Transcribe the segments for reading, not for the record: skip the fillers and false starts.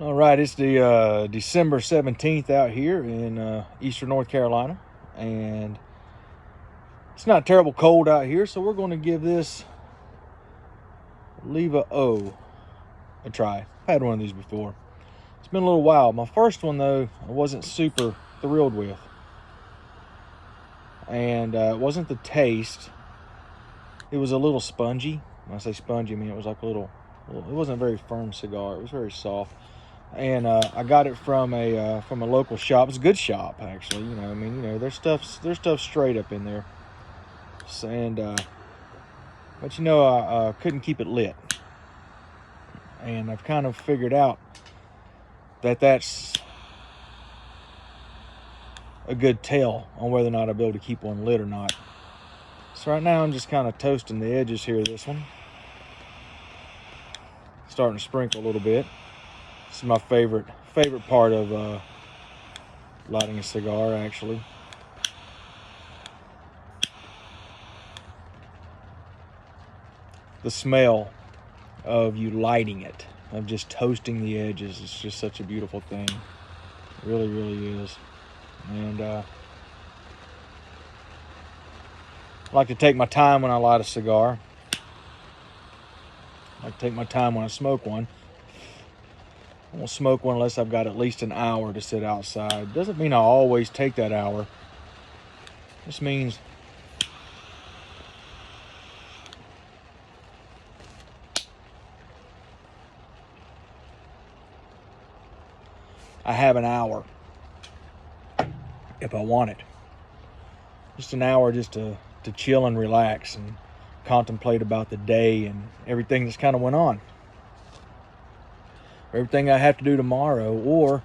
All right, it's the December 17th out here in eastern North Carolina, and it's not terrible cold out here, so we're going to give this Oliva O a try. I've had one of these before. It's been a little while. My first one, though, I wasn't super thrilled with, and it wasn't the taste. It was a little spongy. When I say spongy, I mean it was like it wasn't a very firm cigar. It was very soft. And I got it from a local shop. It's a good shop, actually. There's stuff straight up in there. But I couldn't keep it lit, and I've kind of figured out that that's a good tell on whether or not I'll be able to keep one lit or not. So right now I'm just kind of toasting the edges here of this one, starting to sprinkle a little bit. This is my favorite part of lighting a cigar, actually. The smell of you lighting it, of just toasting the edges, is just such a beautiful thing. It really, really is. And I like to take my time when I light a cigar. I like to take my time when I smoke one. I won't smoke one unless I've got at least an hour to sit outside. Doesn't mean I always take that hour. This means I have an hour if I want it. Just an hour just to chill and relax and contemplate about the day and everything that's kind of went on. Everything I have to do tomorrow, or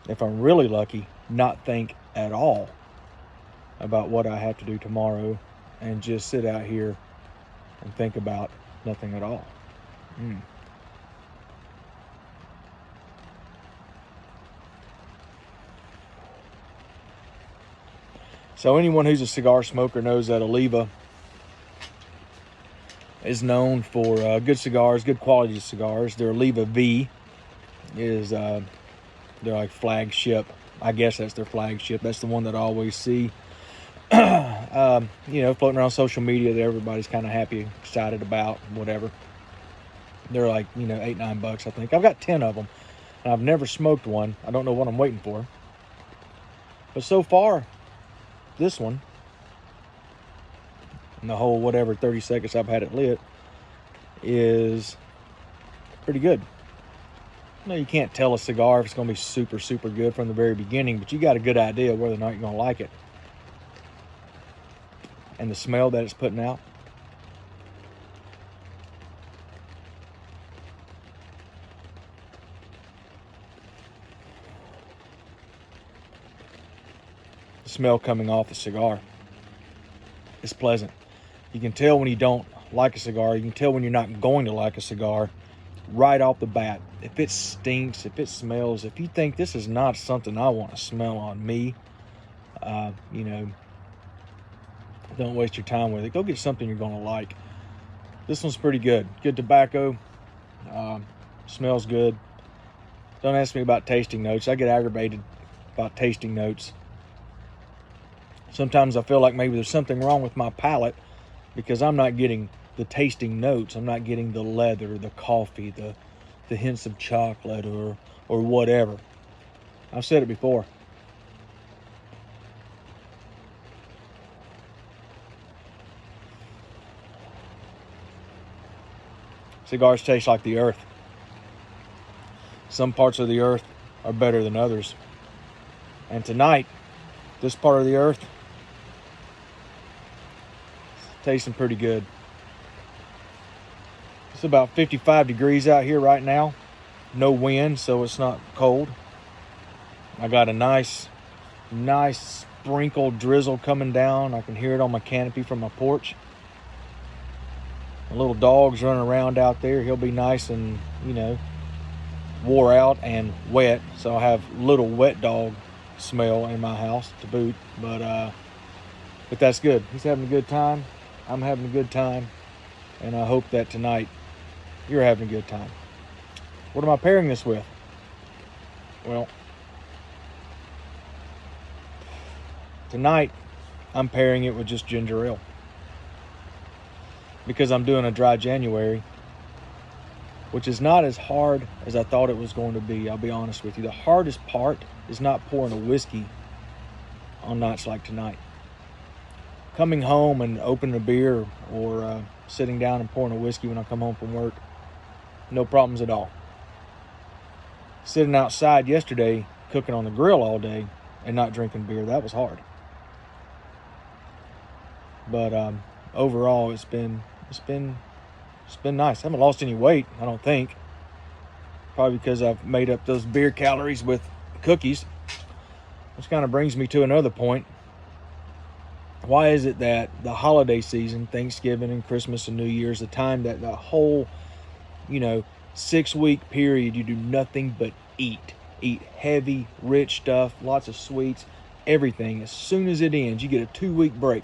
if I'm really lucky, not think at all about what I have to do tomorrow and just sit out here and think about nothing at all. So anyone who's a cigar smoker knows that Oliva is known for good cigars, good quality cigars. Their Oliva V is their like flagship. I guess that's their flagship. That's the one that I always see floating around social media that everybody's kind of happy, excited about, whatever. They're like, $8-9, I think. I've got 10 of them, and I've never smoked one. I don't know what I'm waiting for. But so far, this one, in the whole 30 seconds I've had it lit, is pretty good. You can't tell a cigar if it's going to be super, super good from the very beginning, but you got a good idea whether or not you're going to like it. And the smell that it's putting out. The smell coming off the cigar is pleasant. You can tell when you don't like a cigar. You can tell when you're not going to like a cigar right off the bat. If it stinks, if it smells, if you think this is not something I want to smell on me, don't waste your time with it. Go get something you're going to like. This one's pretty good. Good tobacco. Smells good. Don't ask me about tasting notes. I get aggravated about tasting notes. Sometimes I feel like maybe there's something wrong with my palate because I'm not getting the tasting notes. I'm not getting the leather, the coffee, the hints of chocolate or whatever. I've said it before. Cigars taste like the earth. Some parts of the earth are better than others. And tonight, this part of the earth is tasting pretty good. It's about 55 degrees out here right now. No wind, so it's not cold. I got a nice sprinkle drizzle coming down. I can hear it on my canopy from my porch. My little dog's running around out there. He'll be nice and, wore out and wet. So I have little wet dog smell in my house to boot. But that's good. He's having a good time. I'm having a good time. And I hope that tonight you're having a good time. What am I pairing this with? Well, tonight I'm pairing it with just ginger ale because I'm doing a dry January, which is not as hard as I thought it was going to be. I'll be honest with you. The hardest part is not pouring a whiskey on nights like tonight. Coming home and opening a beer or sitting down and pouring a whiskey when I come home from work, no problems at all. Sitting outside yesterday, cooking on the grill all day and not drinking beer, that was hard. But overall, it's been nice. I haven't lost any weight, I don't think. Probably because I've made up those beer calories with cookies. Which kind of brings me to another point. Why is it that the holiday season, Thanksgiving and Christmas and New Year's, the time that the whole, 6-week period, you do nothing but eat heavy, rich stuff, lots of sweets, everything. As soon as it ends, you get a 2-week break.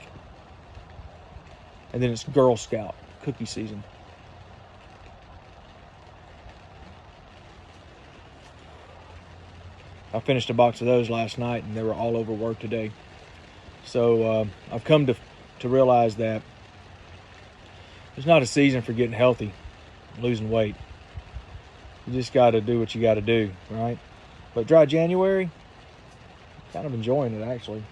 And then it's Girl Scout cookie season. I finished a box of those last night, and they were all over work today. So I've come to realize that there's not a season for getting healthy, losing weight. You just got to do what you got to do, right? But dry January, kind of enjoying it, actually.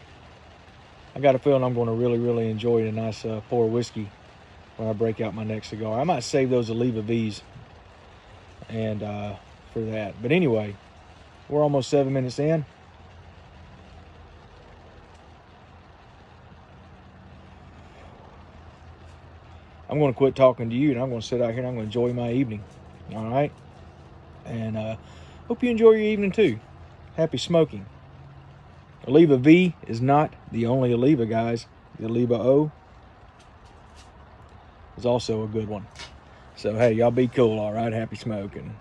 I got a feeling I'm going to really, really enjoy a nice pour of whiskey when I break out my next cigar. I might save those Oliva V's and for that. But anyway, we're almost 7 minutes in. I'm going to quit talking to you, and I'm going to sit out here and I'm going to enjoy my evening. All right? And hope you enjoy your evening too. Happy smoking. Oliva V is not the only Oliva, guys. The Olivia O is also a good one. So, hey, y'all be cool, all right? Happy smoking.